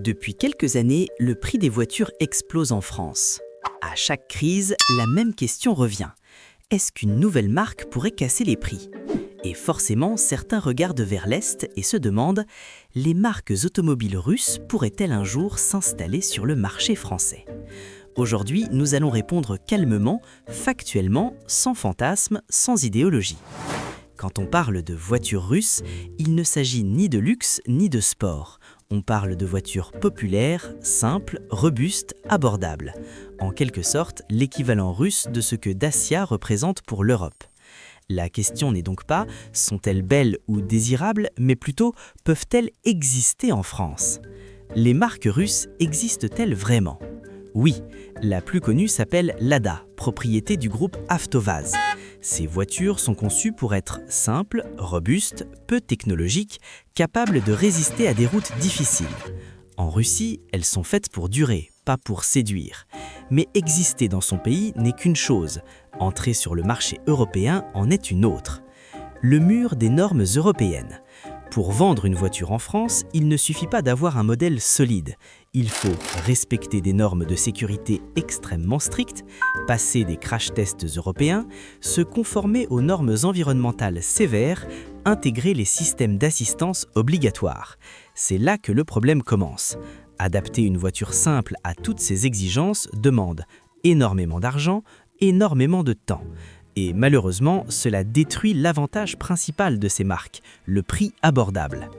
Depuis quelques années, le prix des voitures explose en France. À chaque crise, la même question revient. Est-ce qu'une nouvelle marque pourrait casser les prix? Et forcément, certains regardent vers l'Est et se demandent « Les marques automobiles russes pourraient-elles un jour s'installer sur le marché français ?» Aujourd'hui, nous allons répondre calmement, factuellement, sans fantasme, sans idéologie. Quand on parle de voitures russes, il ne s'agit ni de luxe ni de sport. On parle de voitures populaires, simples, robustes, abordables. En quelque sorte, l'équivalent russe de ce que Dacia représente pour l'Europe. La question n'est donc pas « sont-elles belles ou désirables ?», mais plutôt « peuvent-elles exister en France ?» Les marques russes existent-elles vraiment ? Oui, la plus connue s'appelle Lada, propriété du groupe Avtovaz. Ces voitures sont conçues pour être simples, robustes, peu technologiques, capables de résister à des routes difficiles. En Russie, elles sont faites pour durer, pas pour séduire. Mais exister dans son pays n'est qu'une chose, entrer sur le marché européen en est une autre. Le mur des normes européennes. Pour vendre une voiture en France, il ne suffit pas d'avoir un modèle solide. Il faut respecter des normes de sécurité extrêmement strictes, passer des crash tests européens, se conformer aux normes environnementales sévères, intégrer les systèmes d'assistance obligatoires. C'est là que le problème commence. Adapter une voiture simple à toutes ces exigences demande énormément d'argent, énormément de temps. Et malheureusement, cela détruit l'avantage principal de ces marques, le prix abordable.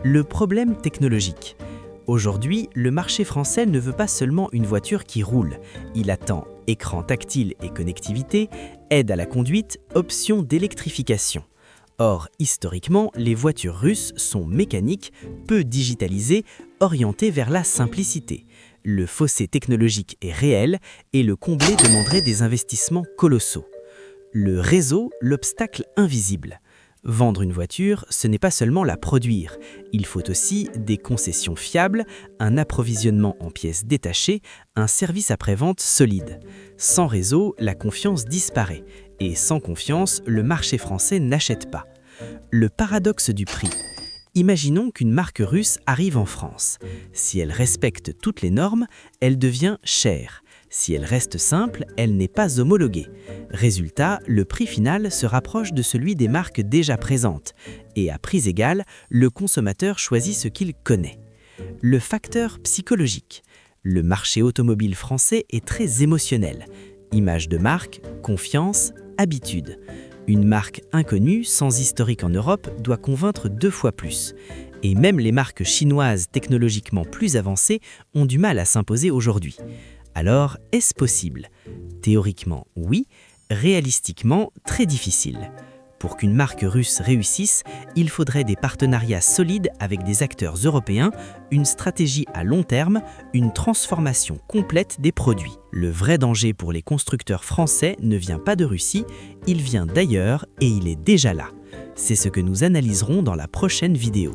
Le problème technologique. Aujourd'hui, le marché français ne veut pas seulement une voiture qui roule. Il attend écran tactile et connectivité, aide à la conduite, option d'électrification. Or, historiquement, les voitures russes sont mécaniques, peu digitalisées, orientées vers la simplicité. Le fossé technologique est réel et le combler demanderait des investissements colossaux. Le réseau, l'obstacle invisible. Vendre une voiture, ce n'est pas seulement la produire. Il faut aussi des concessions fiables, un approvisionnement en pièces détachées, un service après-vente solide. Sans réseau, la confiance disparaît. Et sans confiance, le marché français n'achète pas. Le paradoxe du prix. Imaginons qu'une marque russe arrive en France. Si elle respecte toutes les normes, elle devient chère. Si elle reste simple, elle n'est pas homologuée. Résultat, le prix final se rapproche de celui des marques déjà présentes. Et à prix égal, le consommateur choisit ce qu'il connaît. Le facteur psychologique. Le marché automobile français est très émotionnel. Image de marque, confiance, habitude. Une marque inconnue, sans historique en Europe, doit convaincre 2 fois plus. Et même les marques chinoises technologiquement plus avancées ont du mal à s'imposer aujourd'hui. Alors, est-ce possible? Théoriquement, oui. Réalistiquement, très difficile. Pour qu'une marque russe réussisse, il faudrait des partenariats solides avec des acteurs européens, une stratégie à long terme, une transformation complète des produits. Le vrai danger pour les constructeurs français ne vient pas de Russie, il vient d'ailleurs et il est déjà là. C'est ce que nous analyserons dans la prochaine vidéo.